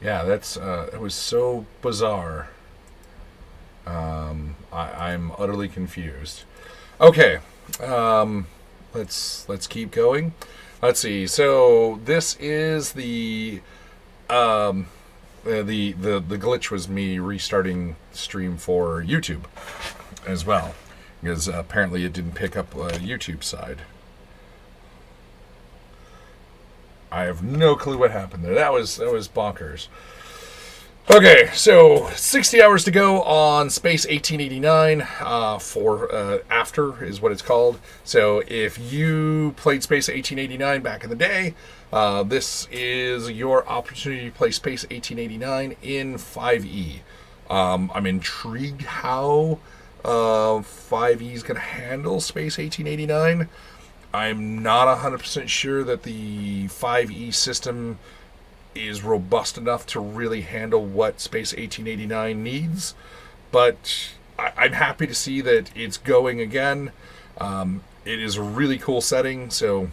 Yeah, that's it was so bizarre. I'm utterly confused. Okay, um, let's keep going. Let's see. So this is the glitch was me restarting stream for YouTube as well, because apparently it didn't pick up YouTube side. I have no clue what happened there. That was bonkers. Okay, so 60 hours to go on Space 1889 for After is what it's called. So if you played Space 1889 back in the day, this is your opportunity to play Space 1889 in 5e. I'm intrigued how 5e is going to handle Space 1889. I'm not 100% sure that the 5e system is robust enough to really handle what Space 1889 needs, but I'm happy to see that it's going again. It is a really cool setting, so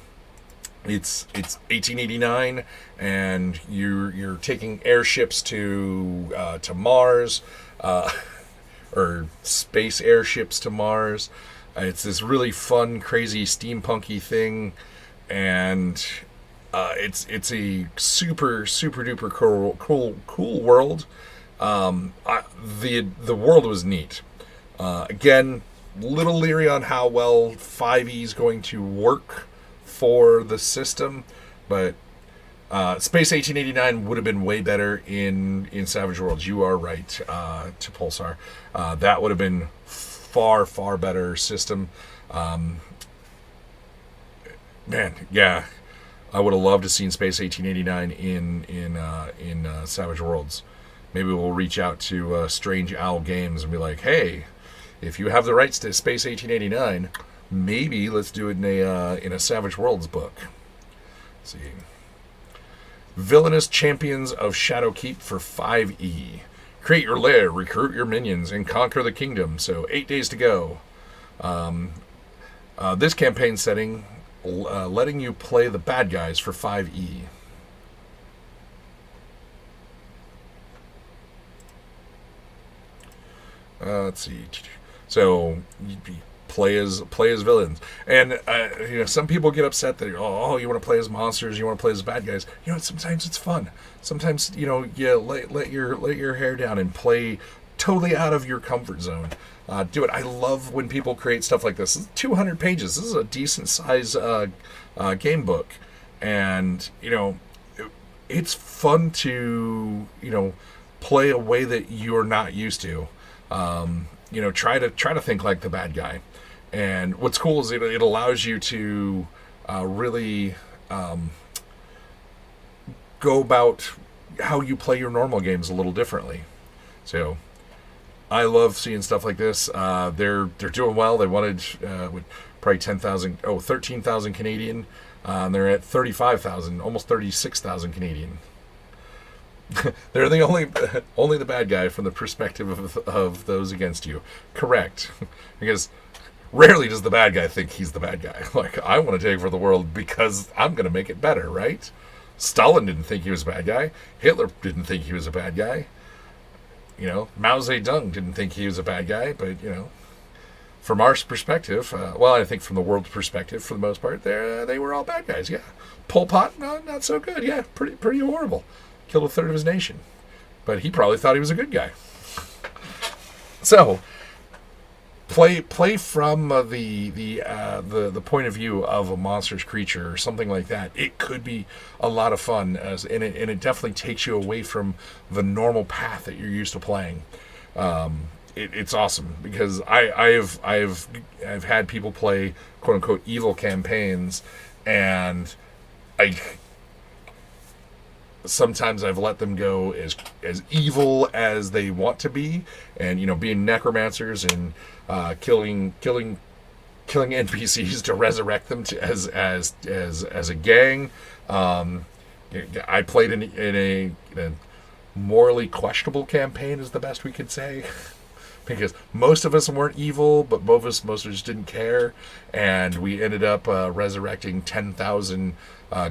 it's 1889, and you're taking airships to Mars, or space airships to Mars. It's this really fun, crazy, steampunky thing, and it's a super duper cool world. The world was neat. Again, little leery on how well 5e is going to work for the system, but Space 1889 would have been way better in Savage Worlds. You are right, to Pulsar. That would have been far better system. Man, yeah. I would have loved to seen Space 1889 in Savage Worlds. Maybe we'll reach out to Strange Owl Games and be like, hey, if you have the rights to Space 1889, maybe let's do it in a Savage Worlds book. Let's see. Villainous Champions of Shadowkeep for 5e. Create your lair, recruit your minions, and conquer the kingdom. So 8 days to go. This campaign setting, letting you play the bad guys for 5e. Let's see. So you play as villains, and some people get upset that oh, you want to play as monsters, you want to play as bad guys. Sometimes it's fun. Sometimes you let your hair down and play totally out of your comfort zone. Do it. I love when people create stuff like this. It's 200 pages. This is a decent size game book, and it's fun to play a way that you're not used to. Try to think like the bad guy. And what's cool is it allows you to really go about how you play your normal games a little differently. So I love seeing stuff like this. They're doing well. They wanted with probably 13,000 Canadian. They're at 35,000, almost 36,000 Canadian. They're the only the bad guy from the perspective of those against you. Correct. Because rarely does the bad guy think he's the bad guy. Like, I want to take over the world because I'm going to make it better, right? Stalin didn't think he was a bad guy. Hitler didn't think he was a bad guy. Mao Zedong didn't think he was a bad guy, but, from our perspective, I think from the world's perspective, for the most part, they were all bad guys, yeah. Pol Pot, not so good, yeah, pretty horrible. Killed a third of his nation. But he probably thought he was a good guy. So, play from the point of view of a monstrous creature or something like that. It could be a lot of fun, and it definitely takes you away from the normal path that you're used to playing. It's awesome because I've had people play quote unquote evil campaigns, and sometimes I've let them go as evil as they want to be, and being necromancers and killing NPCs to resurrect them as a gang. I played in a morally questionable campaign, is the best we could say. Because most of us weren't evil, but most of us didn't care, and we ended up resurrecting 10,000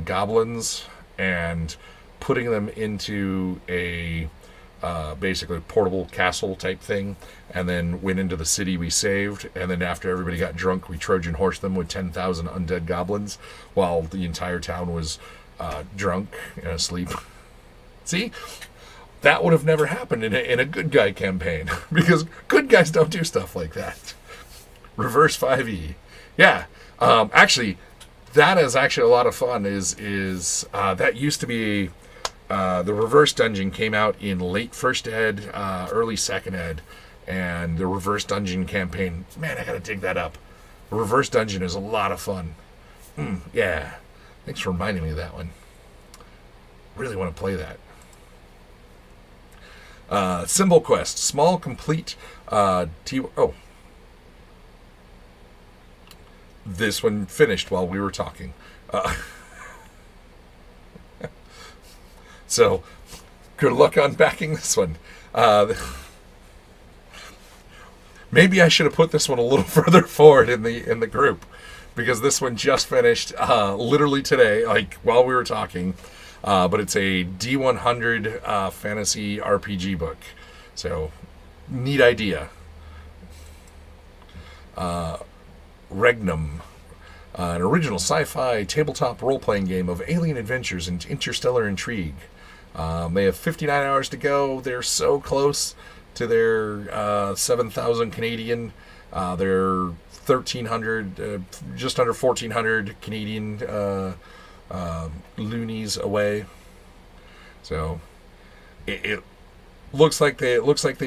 goblins, and putting them into a basically portable castle type thing, and then went into the city we saved, and then after everybody got drunk, we Trojan horsed them with 10,000 undead goblins while the entire town was drunk and asleep. See? That would have never happened in a good guy campaign, because good guys don't do stuff like that. Reverse 5e. Yeah. Actually, that is actually a lot of fun. That used to be the reverse dungeon came out in late first ed, early second ed, and the reverse dungeon campaign. Man, I gotta dig that up. The reverse dungeon is a lot of fun. Yeah. Thanks for reminding me of that one. Really want to play that. Symbol Quest, small, complete. This one finished while we were talking. So, good luck unpacking this one. Maybe I should have put this one a little further forward in the group, because this one just finished literally today, like while we were talking. But it's a D100 fantasy RPG book. So, neat idea. Regnum, an original sci-fi tabletop role-playing game of alien adventures and interstellar intrigue. They have 59 hours to go. They're so close to their 7,000 Canadian. They're 1,300, just under 1,400 Canadian loonies away. So it looks like they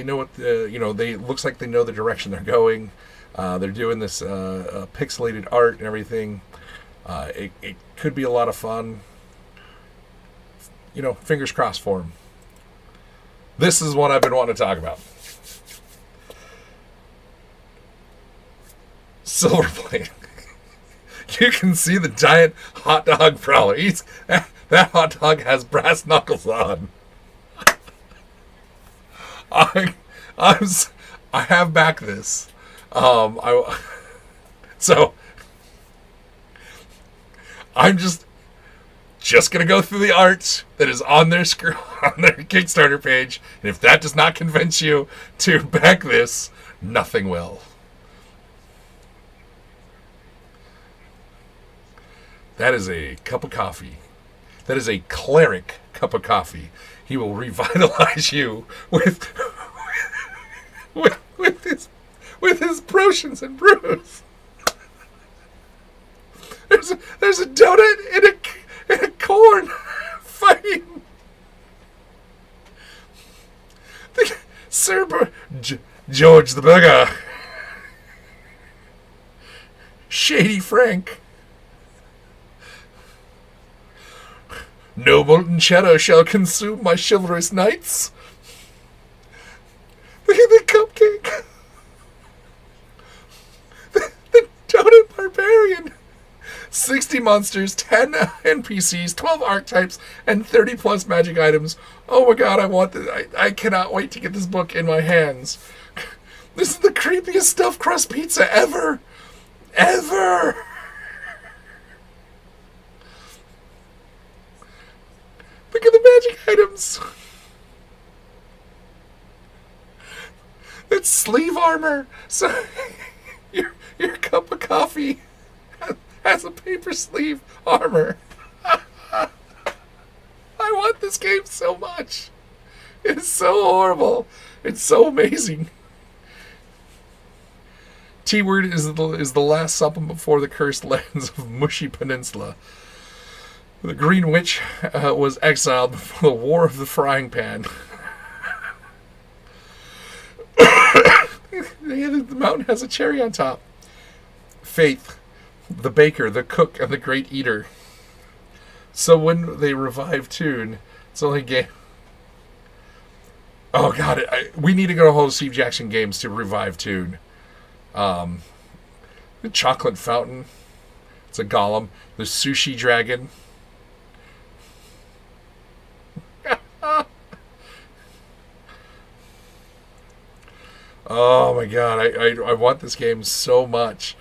know what looks like they know the direction they're going. They're doing this pixelated art and everything. It could be a lot of fun. Fingers crossed for them. This is what I've been wanting to talk about. Silverblade. You can see the giant hot dog prowler. That hot dog has brass knuckles on. I have back this. So I'm just gonna go through the art that is on their Kickstarter page, and if that does not convince you to back this, nothing will. That is a cup of coffee. That is a cleric cup of coffee. He will revitalize you with his potions and brews. There's a donut and a corn fighting. Sir George the Burger. Shady Frank. No molten cheddar shall consume my chivalrous knights. Look at the cupcake. The donut barbarian. 60 monsters, 10 NPCs, 12 archetypes, and 30 plus magic items. Oh my god, I want this. I cannot wait to get this book in my hands. This is the creepiest stuffed crust pizza ever. Ever. Look at the magic items. It's sleeve armor. So your cup of coffee has a paper sleeve armor. I want this game so much. It's so horrible. It's so amazing. T-Word is the last supplement before the cursed lands of Mushy Peninsula. The Green Witch was exiled before the War of the Frying Pan. The mountain has a cherry on top. Faith, the baker, the cook, and the great eater. So when they revive Toon, it's only game. Oh god, we need to go to whole Steve Jackson games to revive Toon. The chocolate fountain. It's a golem. The sushi dragon. Oh my god, I want this game so much.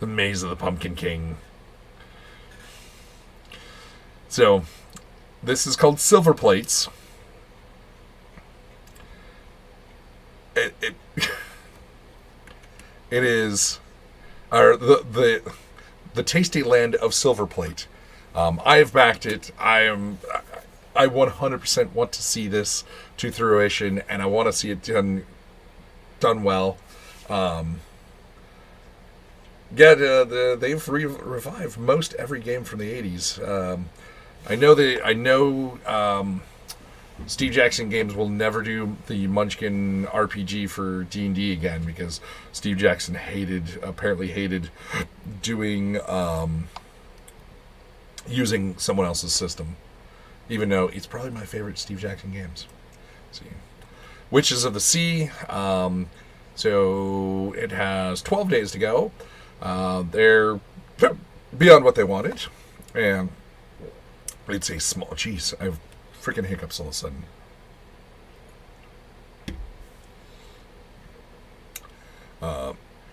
The Maze of the Pumpkin King. So this is called Silver Plates. It it is, or the tasty land of Silver Plate. I have backed it. I 100% want to see this to fruition, and I want to see it done well. They've revived most every game from the 80s. I know Steve Jackson Games will never do the Munchkin RPG for D&D again, because Steve Jackson apparently hated doing using someone else's system, even though it's probably my favorite Steve Jackson games. Let's see, Witches of the Sea. So it has 12 days to go. They're beyond what they wanted, and it's a small. Jeez, I have freaking hiccups all of a sudden.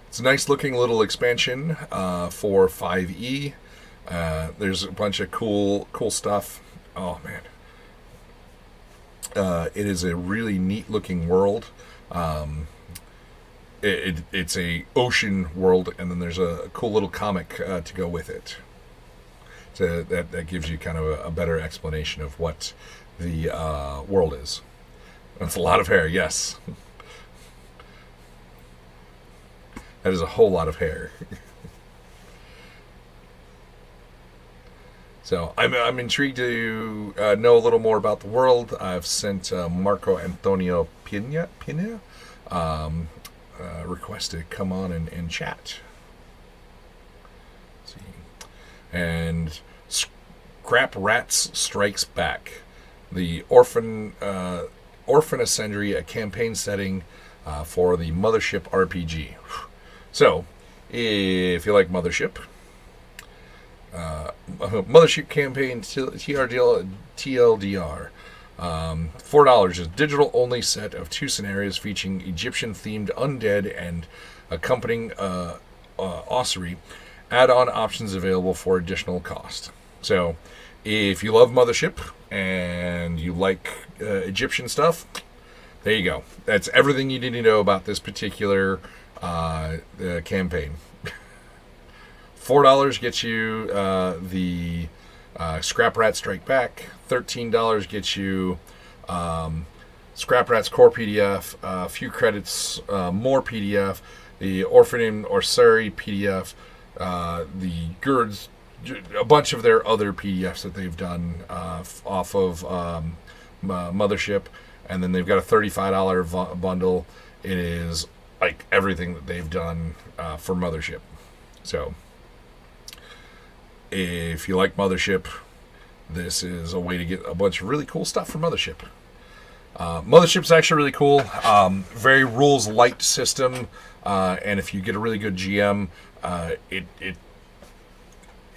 It's a nice looking little expansion for 5e. There's a bunch of cool stuff. Oh man, it is a really neat looking world. It's a ocean world, and then there's a cool little comic to go with it. So that gives you kind of a better explanation of what the world is. That's a lot of hair, yes. That is a whole lot of hair. So I'm intrigued to know a little more about the world. I've sent Marco Antonio Pina request to come on and chat. Let's see. And Scrap Rats Strikes Back. The Orphan Ascendry, a campaign setting for the Mothership RPG. So, if you like Mothership, Mothership campaign TLDR, $4 is digital only set of 2 scenarios featuring Egyptian themed undead and accompanying ossuary. Add-on options available for additional cost. So if you love Mothership and you like Egyptian stuff, there you go. That's everything you need to know about this particular campaign. $4 gets you the Scrap Rat Strike Back. $13 gets you Scrap Rat's core PDF, a few credits, more PDF, the Orphan Ossuary PDF, the Gurds, a bunch of their other PDFs that they've done off of Mothership, and then they've got a $35 bundle. It is like everything that they've done for Mothership. So if you like Mothership, this is a way to get a bunch of really cool stuff from Mothership. Mothership's actually really cool. Very rules light system, and if you get a really good GM,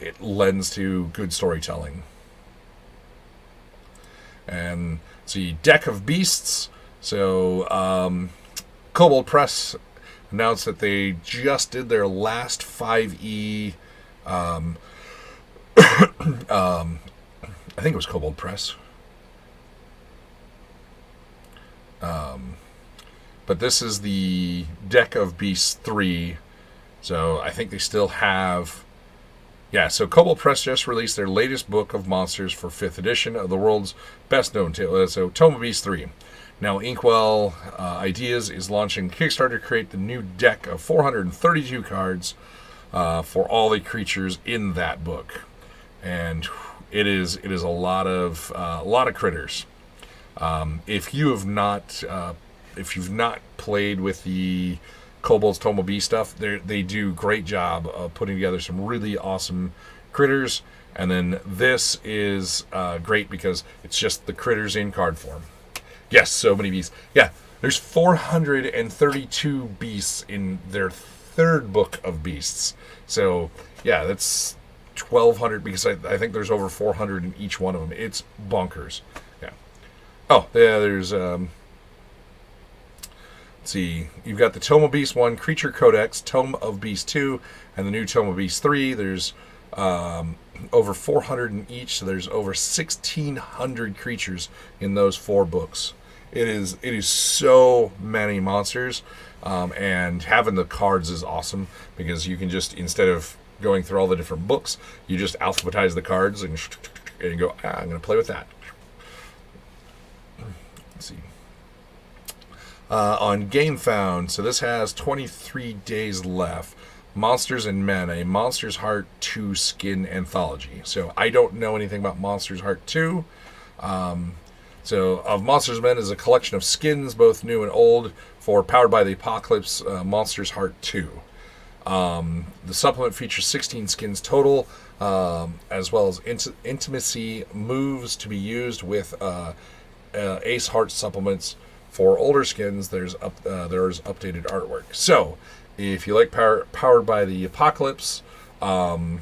it lends to good storytelling. And see, Deck of Beasts. So Kobold Press announced that they just did their last 5e. I think it was Kobold Press. But this is the Deck of Beasts 3. So I think they still have... Yeah, so Kobold Press just released their latest book of monsters for 5th edition of the world's best-known tale. So Tome of Beasts 3. Now Inkwell Ideas is launching Kickstarter to create the new deck of 432 cards for all the creatures in that book. And it is a lot of critters. If you've not played with the Kobold's Tome of Beast stuff, they do a great job of putting together some really awesome critters. And then this is great because it's just the critters in card form. Yes, so many beasts. Yeah, there's 432 beasts in their 3rd book of beasts. So yeah, that's 1,200 because I think there's over 400 in each one of them. It's bonkers. Yeah. Oh, yeah, there's... let's see. You've got the Tome of Beast 1, Creature Codex, Tome of Beast 2, and the new Tome of Beast 3. There's over 400 in each, so there's over 1,600 creatures in those 4 books. It is so many monsters, and having the cards is awesome because you can just, instead of going through all the different books, you just alphabetize the cards and you go, I'm going to play with that. Let's see. On GameFound, so this has 23 days left. Monsters and Men, a Monster's Heart 2 skin anthology. So I don't know anything about Monster's Heart 2. So of Monsters and Men is a collection of skins, both new and old, for Powered by the Apocalypse Monsters Heart 2. The supplement features 16 skins total, as well as intimacy moves to be used with Ace Heart supplements. For older skins, there's updated artwork. So, if you like Powered by the Apocalypse, and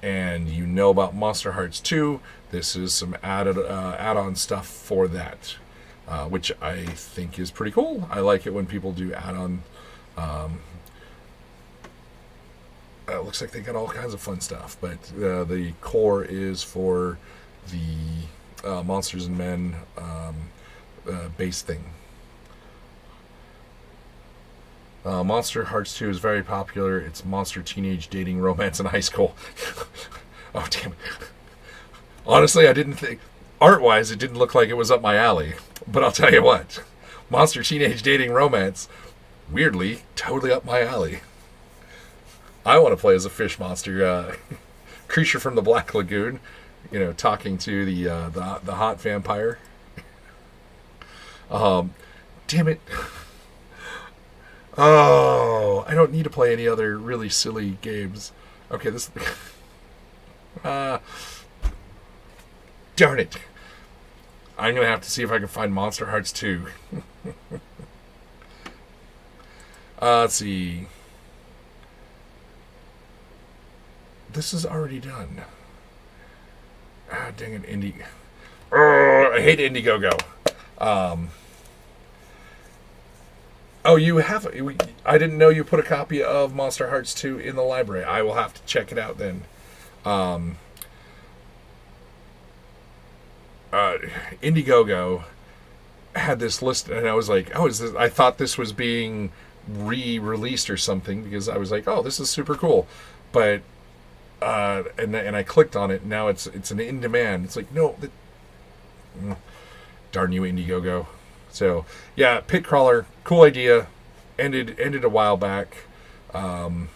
you know about Monster Hearts 2, this is some add-on stuff for that, which I think is pretty cool. I like it when people do add-on. It looks like they got all kinds of fun stuff, but the core is for the Monsters and Men base thing. Monster Hearts 2 is very popular. It's monster teenage dating romance in high school. Oh, damn it. Honestly, I didn't think... Art-wise, it didn't look like it was up my alley. But I'll tell you what. Monster teenage dating romance, weirdly, totally up my alley. I want to play as a fish monster. Creature from the Black Lagoon. You know, talking to the hot vampire. Damn it. Oh, I don't need to play any other really silly games. Okay, this... darn it. I'm going to have to see if I can find Monster Hearts 2. Let's see. This is already done. Ah, dang it, Indie. I hate Indiegogo. Oh, you have... I didn't know you put a copy of Monster Hearts 2 in the library. I will have to check it out then. Indiegogo had this list, and I was like, oh, is this... I thought this was being re-released or something, because I was like, oh, this is super cool. But... and I clicked on it, and now it's an in-demand. It's like, no... Darn you, Indiegogo. So, yeah, Pit Crawler, cool idea. Ended a while back, in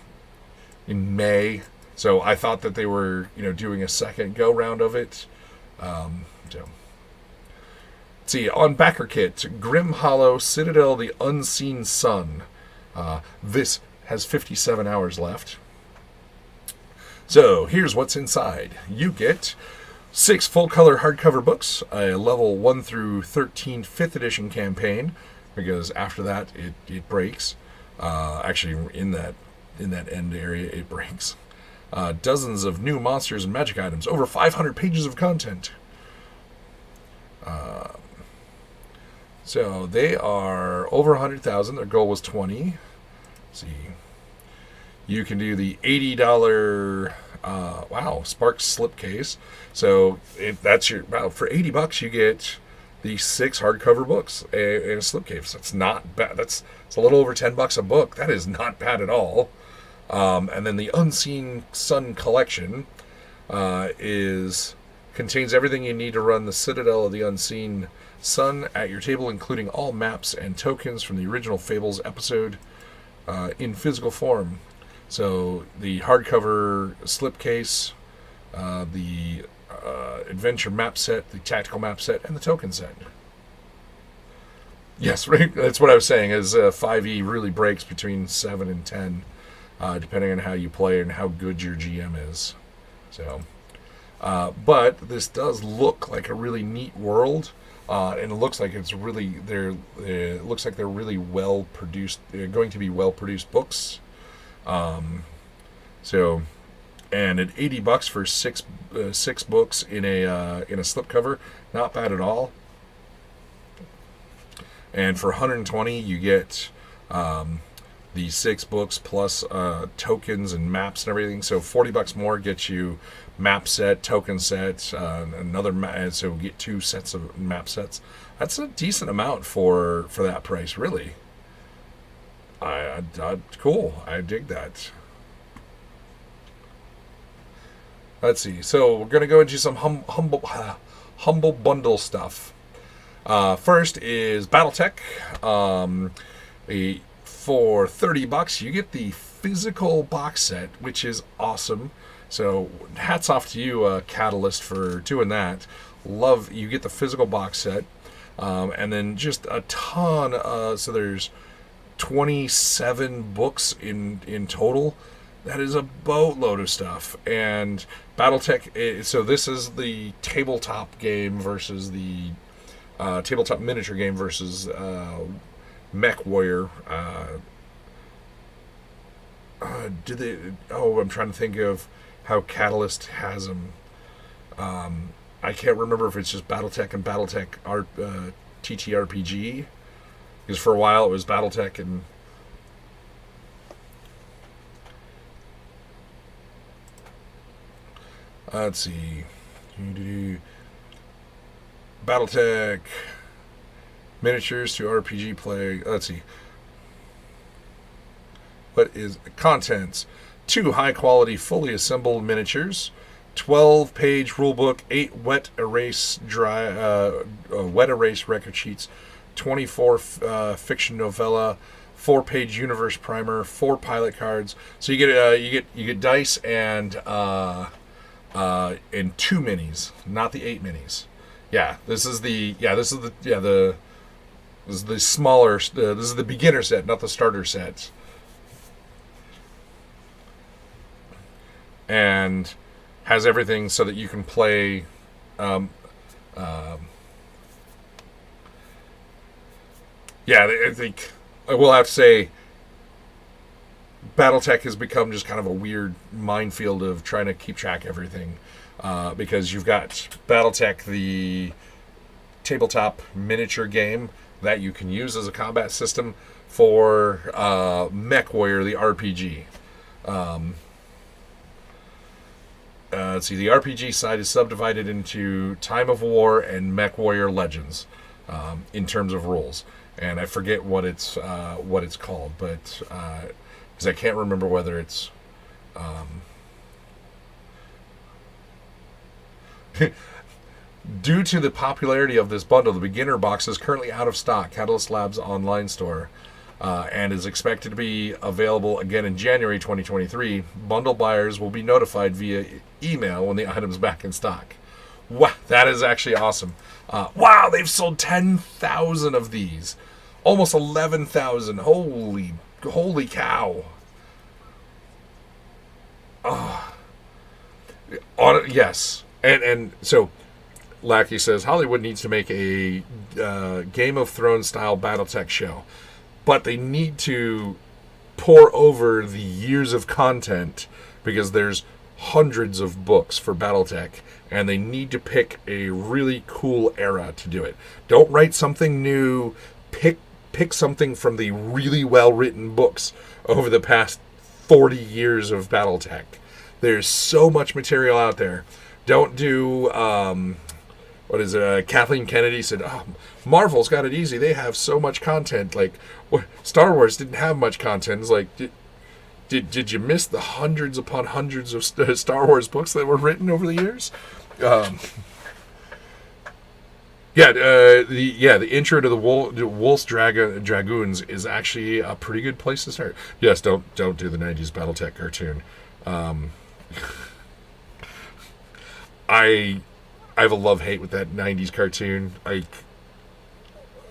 May. So I thought that they were, doing a second go round of it. So, let's see, on Backer Kit, Grim Hollow, Citadel, the Unseen Sun. This has 57 hours left. So here's what's inside. You get 6 full-color hardcover books, a level 1 through 13 5th edition campaign, because after that it breaks. Actually, in that end area, it breaks. Dozens of new monsters and magic items, over 500 pages of content. So they are over 100,000. Their goal was 20. Let's see. You can do the $80 Sparks slipcase. So that's your for $80 you get the 6 hardcover books and a slipcase. That's not bad. It's a little over $10 a book. That is not bad at all. And then the Unseen Sun collection contains everything you need to run the Citadel of the Unseen Sun at your table, including all maps and tokens from the original Fables episode in physical form. So the hardcover slipcase, the adventure map set, the tactical map set, and the token set. Yes, right. That's what I was saying. Is 5e really breaks between 7 and 10, depending on how you play and how good your GM is. So, but this does look like a really neat world, and it looks like it's really it looks like they're really well produced. They're going to be well produced books. So, and at $80 for six books in a slipcover, not bad at all. And for $120, you get the 6 books plus tokens and maps and everything. So $40 more gets you map set, token set, so you get 2 sets of map sets. That's a decent amount for that price, really. Cool. I dig that. Let's see. So we're gonna go into some humble bundle stuff. First is BattleTech. For $30, you get the physical box set, which is awesome. So hats off to you, Catalyst, for doing that. Love, you get the physical box set, and then just a ton. So there's 27 books in total. That is a boatload of stuff. And BattleTech, so this is the tabletop game versus the tabletop miniature game versus Mech Warrior. I'm trying to think of how Catalyst has them. I can't remember if it's just BattleTech and BattleTech TTRPG. Because for a while it was BattleTech and let's see. BattleTech miniatures to RPG play. Let's see. What is contents? 2 high quality fully assembled miniatures, 12-page rulebook, 8 wet erase record sheets, 24 fiction novella, 4-page universe primer, 4 pilot cards. So you get dice and 2 minis, not the 8 minis. This is the smaller. This is the beginner set, not the starter set. And has everything so that you can play. I think I will have to say, BattleTech has become just kind of a weird minefield of trying to keep track of everything. Because you've got BattleTech, the tabletop miniature game that you can use as a combat system, for Mech Warrior, the RPG. Let's see, the RPG side is subdivided into Time of War and Mech Warrior Legends in terms of rules. And I forget what it's called, but because I can't remember whether it's due to the popularity of this bundle, the beginner box is currently out of stock. Catalyst Labs online store, and is expected to be available again in January 2023. Bundle buyers will be notified via email when the item's back in stock. Wow, that is actually awesome. Wow, they've sold 10,000 of these. Almost 11,000. Holy cow. Yes. And so Lackey says Hollywood needs to make a Game of Thrones style BattleTech show, but they need to pour over the years of content, because there's hundreds of books for BattleTech, and they need to pick a really cool era to do it. Don't write something new. Pick something from the really well written books over the past 40 years of BattleTech. There's so much material out there. Don't do Kathleen Kennedy said, Marvel's got it easy. They have so much content. Like, Star Wars didn't have much content. It's like, did you miss the hundreds upon hundreds of Star Wars books that were written over the years? The intro to the Wolf's Dragoons is actually a pretty good place to start. Yes, don't do the 90s BattleTech cartoon. I have a love-hate with that 90s cartoon.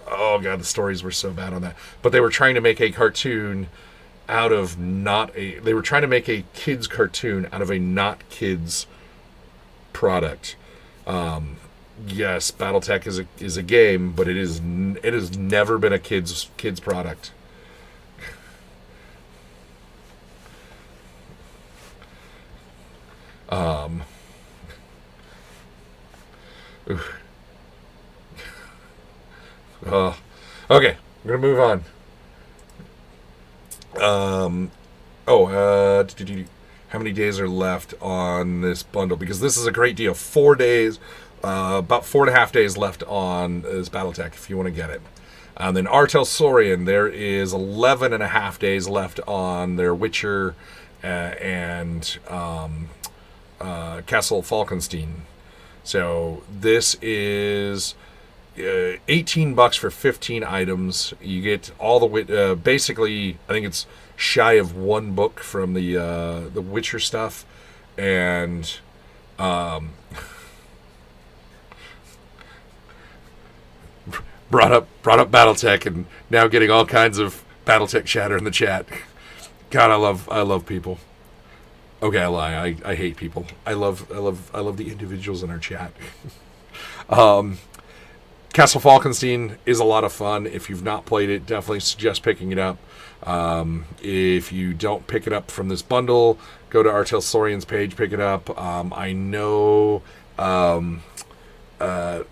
Oh god, the stories were so bad on that. But they were trying to make a cartoon out of they were trying to make a kids cartoon out of a not kids product. Yes, BattleTech is a game, but it has never been a kids product. Okay, we're gonna move on. Um, how many days are left on this bundle? Because this is a great deal. 4 days, about 4.5 days left on this BattleTech if you want to get it. And then Artel Saurian, there is 11.5 days left on their Witcher and Castle Falkenstein. So this is $18 for 15 items. You get all the basically, I think it's shy of one book from the Witcher stuff, and brought up BattleTech, and now getting all kinds of BattleTech chatter in the chat. God, I love people. Okay, I lie. I hate people. I love the individuals in our chat. Castle Falkenstein is a lot of fun. If you've not played it, definitely suggest picking it up. If you don't pick it up from this bundle, go to Artel Saurian's page, pick it up. I know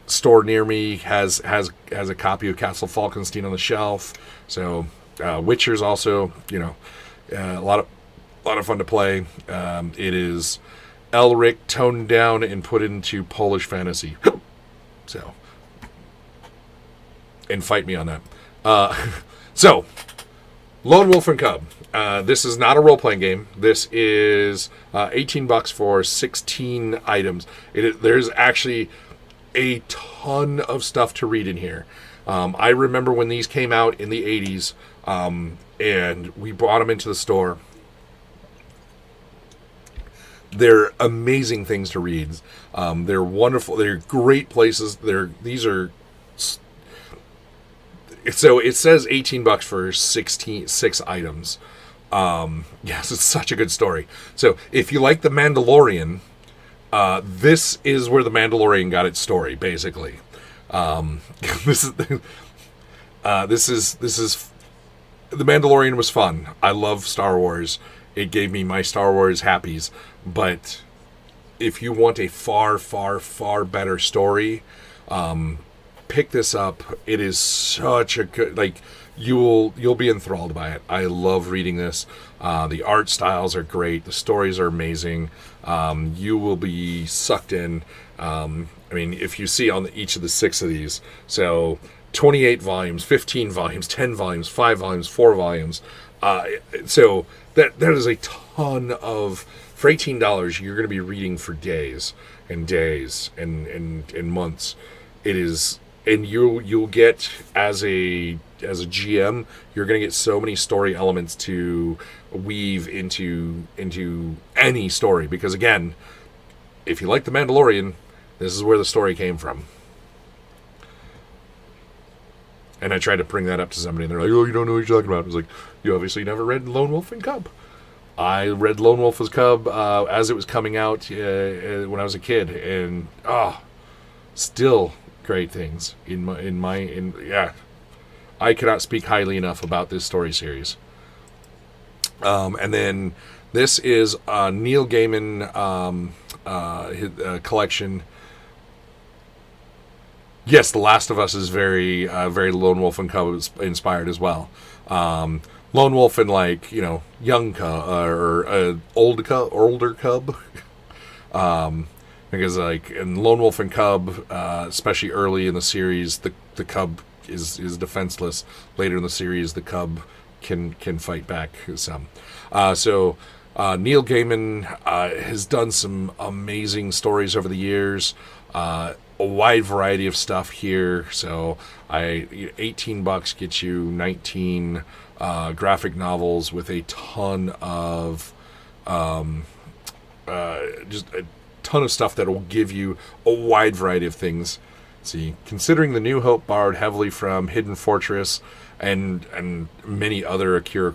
store near me has a copy of Castle Falkenstein on the shelf. So Witcher's also, a lot of fun to play. It is Elric toned down and put into Polish fantasy. So, and fight me on that. So, Lone Wolf and Cub. This is not a role-playing game. This is $18 for 16 items. There's actually a ton of stuff to read in here. I remember when these came out in the 80s, and we brought them into the store. They're amazing things to read. They're wonderful. They're great places. So it says $18 for 6 items. Yes, it's such a good story. So if you like The Mandalorian, this is where The Mandalorian got its story, basically. This is The Mandalorian was fun. I love Star Wars. It gave me my Star Wars happies. But if you want a far, far, far better story, pick this up. It is such a good, you'll be enthralled by it. I love reading this. The art styles are great. The stories are amazing. You will be sucked in. If you see on each of the 6 of these, so 28 volumes, 15 volumes, 10 volumes, 5 volumes, 4 volumes. So that is a ton of, for $18, you're going to be reading for days and days and months. It is, and you'll get as a GM, you're going to get so many story elements to weave into any story. Because again, if you like The Mandalorian, this is where the story came from. And I tried to bring that up to somebody, and they're like, "Oh, you don't know what you're talking about." I was like, "You obviously never read Lone Wolf and Cub." I read Lone Wolf and Cub as it was coming out when I was a kid, and still great things I cannot speak highly enough about this story series. And then this is Neil Gaiman his, collection. Yes, The Last of Us is very Lone Wolf and Cub inspired as well. Lone Wolf and young cub or older cub. Because in Lone Wolf and Cub, especially early in the series, the cub is defenseless. Later in the series, the cub can fight back some. So Neil Gaiman has done some amazing stories over the years. A wide variety of stuff here. So $18 gets you 19 graphic novels with a ton of just a ton of stuff that will give you a wide variety of things. See, considering The New Hope borrowed heavily from Hidden Fortress and many other Akira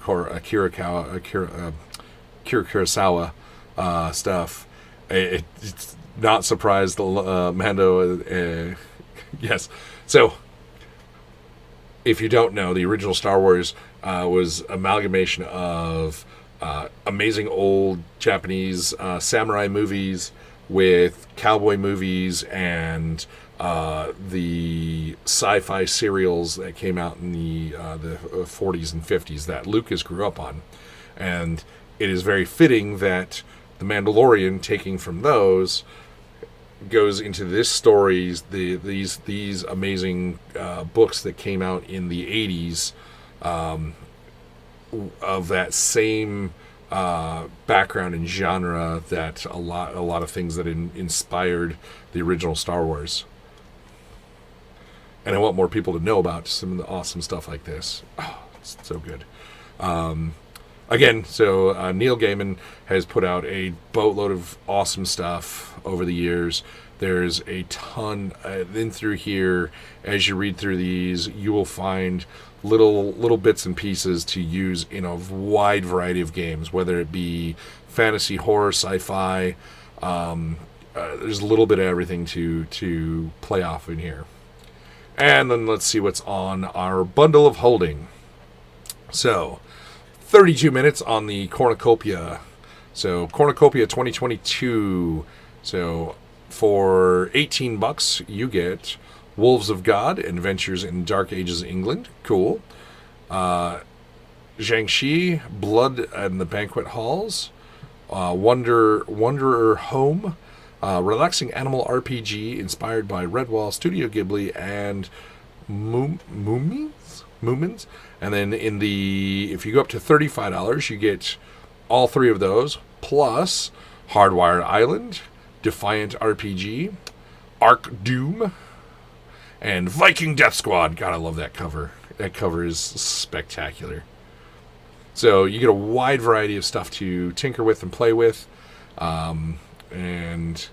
Kurosawa stuff, it's not surprised Mando. Yes. So, if you don't know, the original Star Wars was amalgamation of amazing old Japanese samurai movies with cowboy movies and the sci-fi serials that came out in the 40s and 50s that Lucas grew up on. And it is very fitting that The Mandalorian, taking from those, goes into this stories, these amazing books that came out in the 80s, of that same background and genre, that a lot of things that inspired the original Star Wars. And I want more people to know about some of the awesome stuff like this. Oh, it's so good. Again, so Neil Gaiman has put out a boatload of awesome stuff over the years. There's a ton in through here. As you read through these, you will find little bits and pieces to use in a wide variety of games, whether it be fantasy, horror, sci-fi. There's a little bit of everything to play off in here. And then let's see what's on our bundle of holding. So, 32 minutes on the Cornucopia. So, Cornucopia 2022. So, for $18, you get Wolves of God, Adventures in Dark Ages England. Cool. Jiangxi, Blood and the Banquet Halls. Wanderer Home. Relaxing animal RPG inspired by Redwall, Studio Ghibli, and Moomins. And then if you go up to $35, you get all three of those, plus Hardwired Island, Defiant RPG, Arc Doom, and Viking Death Squad. God, I love that cover. That cover is spectacular. So you get a wide variety of stuff to tinker with and play with. And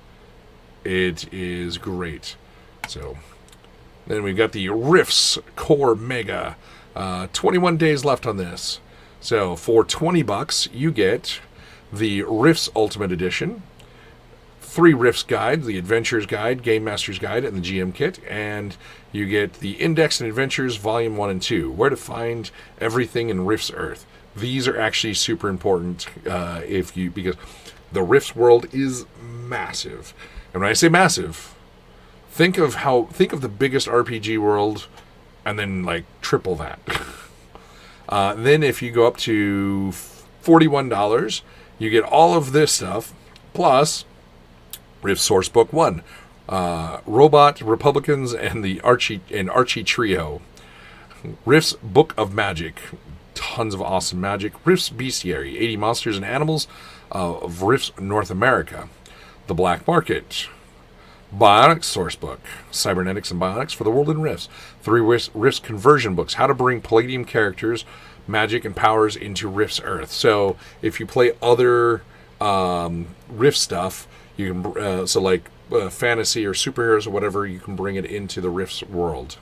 it is great. So then we've got the Rifts Core Mega. 21 days left on this. So for $20, you get the Rifts Ultimate Edition, 3 Rifts Guide, the Adventures Guide, Game Master's Guide, and the GM Kit. And you get the Index and Adventures Volume 1 and 2, where to find everything in Rifts Earth. These are actually super important because the Rifts world is massive. And when I say massive, think of the biggest RPG world and then like triple that. Then if you go up to $41, you get all of this stuff plus Rift Sourcebook 1, Robot Republicans and the Archie Trio, Rift's Book of Magic, tons of awesome magic, Rift's Bestiary, 80 monsters and animals of Rift's North America, The Black Market, Bionics Sourcebook, Cybernetics and Bionics for the World in Rifts, 3 Rifts conversion books, how to bring Palladium characters, magic, and powers into Rifts Earth. So if you play other Rift stuff, you can fantasy or superheroes or whatever, you can bring it into the Rifts world.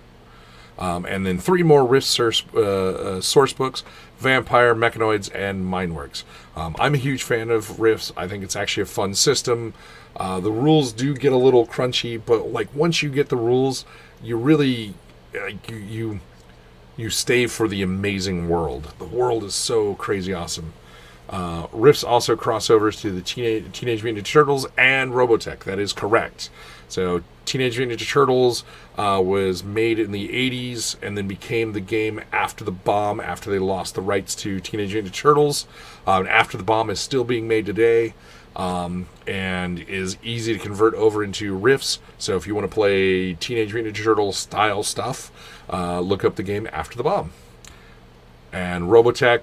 And then 3 more Rift source books, Vampire, Mechanoids, and Mindworks. I'm a huge fan of Rifts. I think it's actually a fun system. The rules do get a little crunchy, but like once you get the rules, you really you stay for the amazing world. The world is so crazy awesome. Rifts also crossovers to the Teenage Mutant Ninja Turtles and Robotech. That is correct. So Teenage Mutant Ninja Turtles was made in the 80s and then became the game After the Bomb, after they lost the rights to Teenage Mutant Ninja Turtles. After the Bomb is still being made today and is easy to convert over into Rifts. So if you want to play Teenage Mutant Ninja Turtles style stuff, look up the game After the Bomb. And Robotech,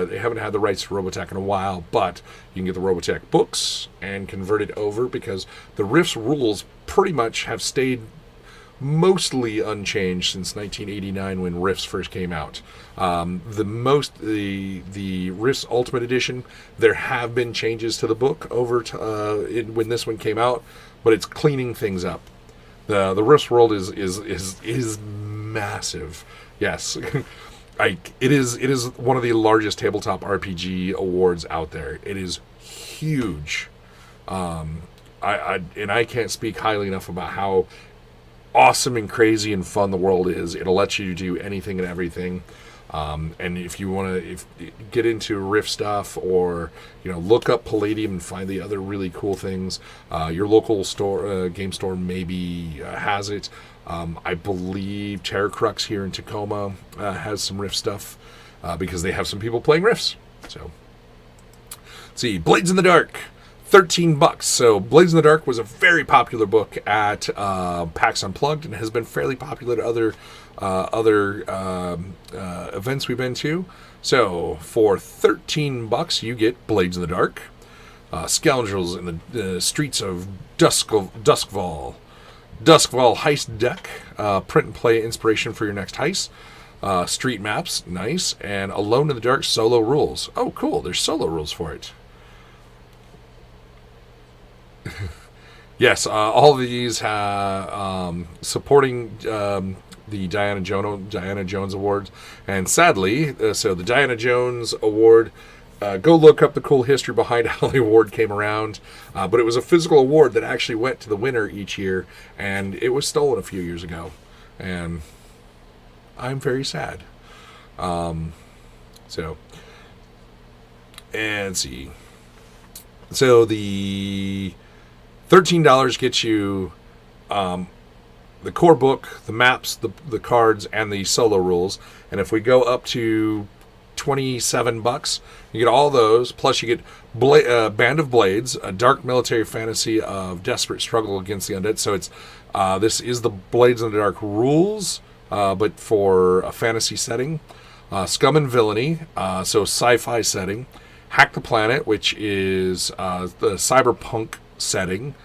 they haven't had the rights to Robotech in a while, but you can get the Robotech books and convert it over because the Rifts rules pretty much have stayed mostly unchanged since 1989 when Rifts first came out. The Rifts Ultimate Edition, there have been changes to the book over when this one came out, but it's cleaning things up. The Rifts world is massive. Yes. It is one of the largest tabletop RPG awards out there. It is huge. I can't speak highly enough about how awesome and crazy and fun the world is. It'll let you do anything and everything. And if you want to get into Rift stuff, or look up Palladium and find the other really cool things, your local store, game store maybe has it. I believe Terror Crux here in Tacoma has some Rift stuff because they have some people playing Rifts. So, let's see, Blades in the Dark, $13. So, Blades in the Dark was a very popular book at PAX Unplugged and has been fairly popular at other events we've been to. So, for $13, you get Blades in the Dark, Scoundrels in the Streets of Duskval. Duskval heist deck, print and play inspiration for your next heist. Street maps, nice, and Alone in the Dark solo rules. Oh, cool! There's solo rules for it. Yes, all of these have supporting the Diana Jones Awards, and sadly, so the Diana Jones Award. Go look up the cool history behind how the award came around. But it was a physical award that actually went to the winner each year, and it was stolen a few years ago. And I'm very sad. And see. So the $13 gets you the core book, the maps, the cards, and the solo rules. And if we go up to $27, you get all those, plus you get Band of Blades, a dark military fantasy of desperate struggle against the undead. So it's this is the Blades in the Dark rules, but for a fantasy setting. Scum and Villainy, so sci-fi setting. Hack the Planet, which is the cyberpunk setting.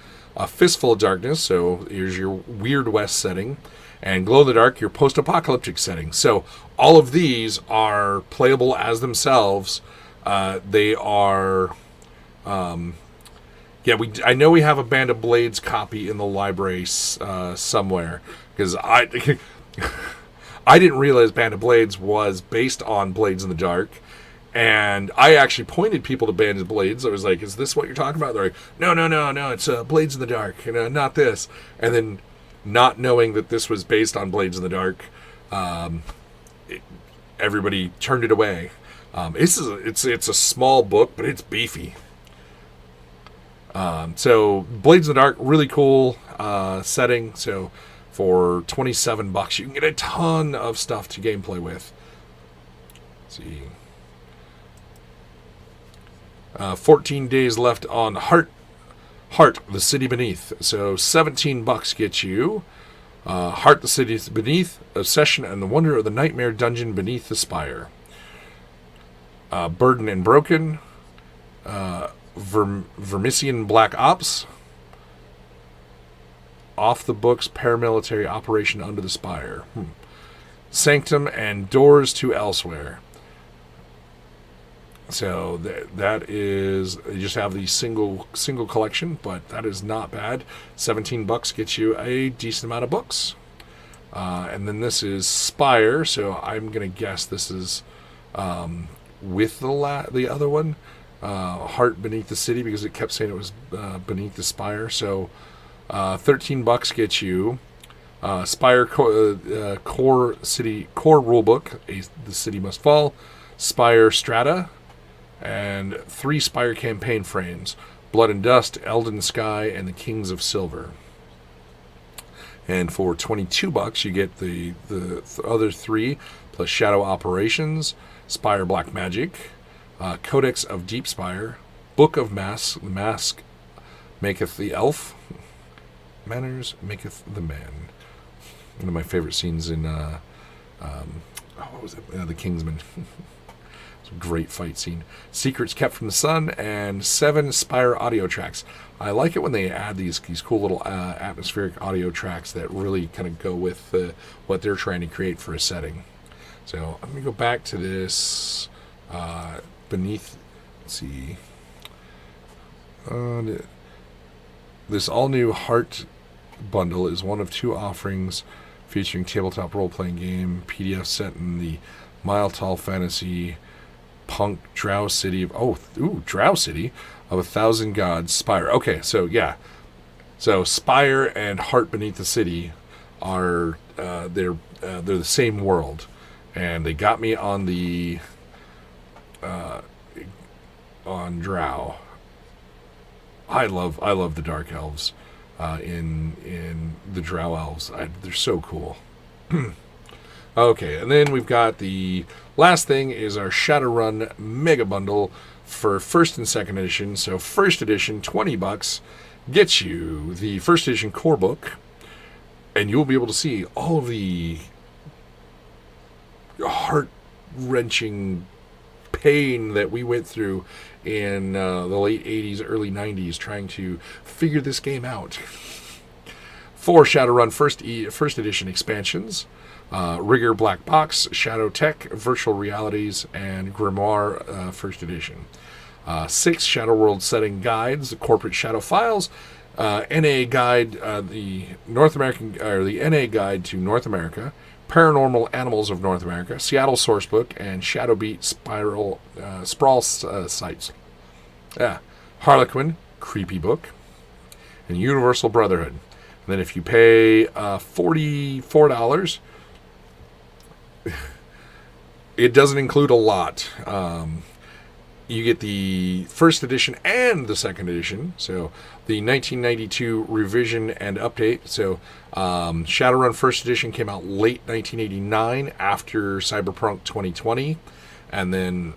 Fistful of Darkness, so here's your Weird West setting. And Glow in the Dark, your post-apocalyptic setting. So all of these are playable as themselves. They are, I know we have a Band of Blades copy in the library somewhere, because I didn't realize Band of Blades was based on Blades in the Dark. And I actually pointed people to Band of Blades. I was like, "Is this what you're talking about?" They're like, "No, it's Blades in the Dark, not this." And then, not knowing that this was based on Blades in the Dark, everybody turned it away. It's a small book, but it's beefy. So Blades in the Dark, really cool setting. So for $27, you can get a ton of stuff to gameplay with. Let's see. 14 days left on Heart, the City Beneath. So $17 gets you Heart, the City Beneath, Obsession, and the Wonder of the Nightmare Dungeon Beneath the Spire. Burden and Broken, Vermisian Black Ops, Off the Books Paramilitary Operation Under the Spire, Sanctum, and Doors to Elsewhere. So that is, you just have the single collection, but that is not bad. $17 gets you a decent amount of books. And then this is Spire, so I'm going to guess this is with the other one, Heart Beneath the City, because it kept saying it was Beneath the Spire. So $13 gets you Spire core rulebook, The City Must Fall, Spire Strata, and 3 Spire campaign frames: Blood and Dust, Elden Sky, and the Kings of Silver. And for $22, you get the other 3 plus Shadow Operations, Spire Black Magic, Codex of Deep Spire, Book of Masks, the Mask Maketh the Elf, Manners Maketh the Man. One of my favorite scenes in what was it? The Kingsman. Great fight scene. Secrets Kept from the Sun, and 7 Spire audio tracks. I like it when they add these cool little atmospheric audio tracks that really kind of go with what they're trying to create for a setting. So I'm going to go back to this Beneath. Let's see. This all-new Heart bundle is one of 2 offerings featuring tabletop role-playing game, PDF set in the Mile Tall Fantasy Punk Drow City of Drow City of 1,000 Gods, Spire. Okay, so yeah, so Spire and Heart Beneath the City are they're the same world, and they got me on the on Drow. I love the Dark Elves in the Drow Elves. They're so cool. Okay, and then we've got the last thing is our Shadowrun Mega Bundle for first and second edition. So first edition, $20, gets you the first edition core book, and you'll be able to see all of the heart-wrenching pain that we went through in the late 80s, early 90s trying to figure this game out. 4 Shadowrun first edition expansions, Rigger Black Box, Shadow Tech, Virtual Realities, and Grimoire first edition. 6 Shadow World setting guides, the Corporate Shadow Files, NA guide, the North American or the NA guide to North America, Paranormal Animals of North America, Seattle Sourcebook, and Shadowbeat Sprawl Sites. Harlequin, Creepy Book, and Universal Brotherhood. And then if you pay $44, it doesn't include a lot. You get the first edition and the second edition. So the 1992 revision and update. So Shadowrun first edition came out late 1989 after Cyberpunk 2020. And then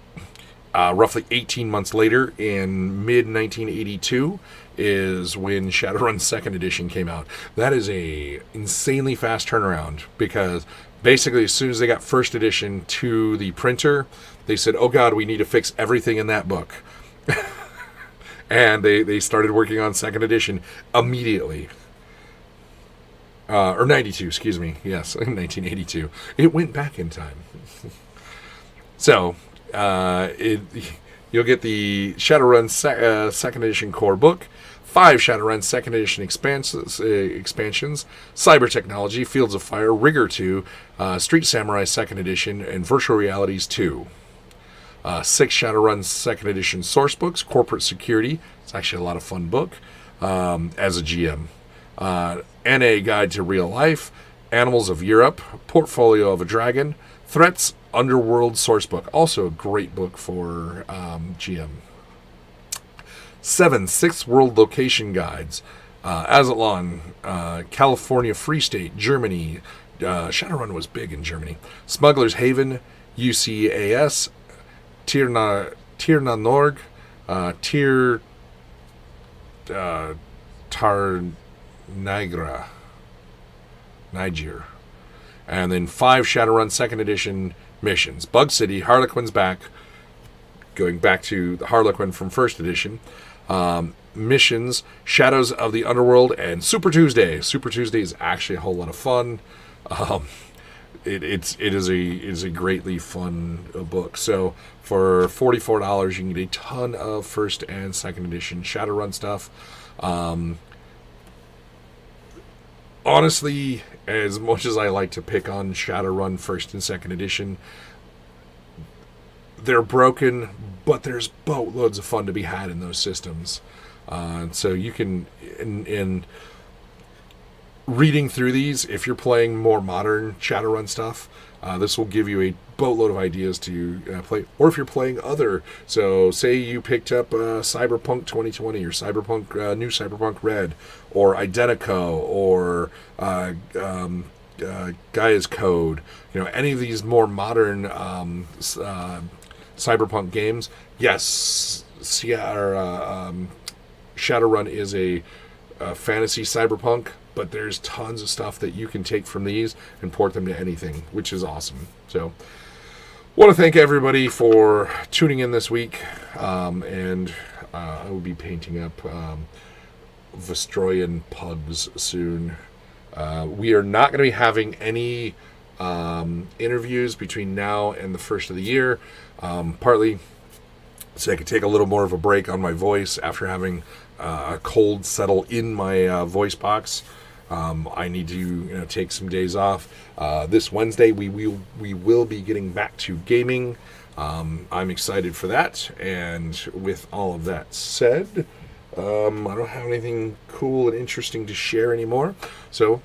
roughly 18 months later, in mid-1982, is when Shadowrun second edition came out. That is a insanely fast turnaround, because basically as soon as they got first edition to the printer, they said, oh God, we need to fix everything in that book. And they started working on second edition immediately. Or 92, excuse me. Yes, 1982. It went back in time. So, you'll get the Shadowrun second edition core book, 5 Shadowrun second edition expansions, Cyber Technology, Fields of Fire, Rigger 2, Street Samurai second edition, and Virtual Realities 2. 6 Shadowrun second edition source books, Corporate Security. It's actually a lot of fun book as a GM. NA Guide to Real Life, Animals of Europe, Portfolio of a Dragon, Threats, Underworld Sourcebook, also a great book for GM. 7 Sixth World Location Guides, Azatlan, California Free State, Germany. Shadowrun was big in Germany. Smuggler's Haven, UCAS, Tir na Norg, Tar Nigra, Niger. And then 5 Shadowrun second edition missions. Bug City, Harlequin's Back, going back to the Harlequin from first edition. Missions, Shadows of the Underworld, and Super Tuesday. Super Tuesday is actually a whole lot of fun. It is a greatly fun book. So for $44, you can get a ton of first and second edition Shadowrun stuff. Honestly, as much as I like to pick on Shadowrun first and second edition, they're broken, but there's boatloads of fun to be had in those systems. So you can, in reading through these, if you're playing more modern Shadowrun stuff, this will give you a boatload of ideas to play. Or if you're playing other, so say you picked up Cyberpunk 2020 or New Cyberpunk Red, or Identico, or Gaia's Code, any of these more modern Cyberpunk games. Yes, Shadowrun is a fantasy cyberpunk, but there's tons of stuff that you can take from these and port them to anything, which is awesome. So, want to thank everybody for tuning in this week, and I will be painting up Vestroyan pugs soon. We are not going to be having any interviews between now and the first of the year, partly so I could take a little more of a break on my voice after having a cold settle in my voice box. I need to take some days off. This Wednesday we will be getting back to gaming. I'm excited for that. And with all of that said, I don't have anything cool and interesting to share anymore. So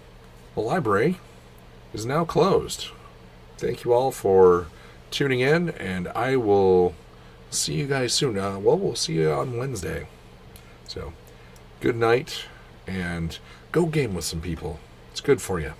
the library is now closed. thank you all for tuning in, and I will see you guys soon. We'll see you on Wednesday. So, good night, and go game with some people. It's good for you.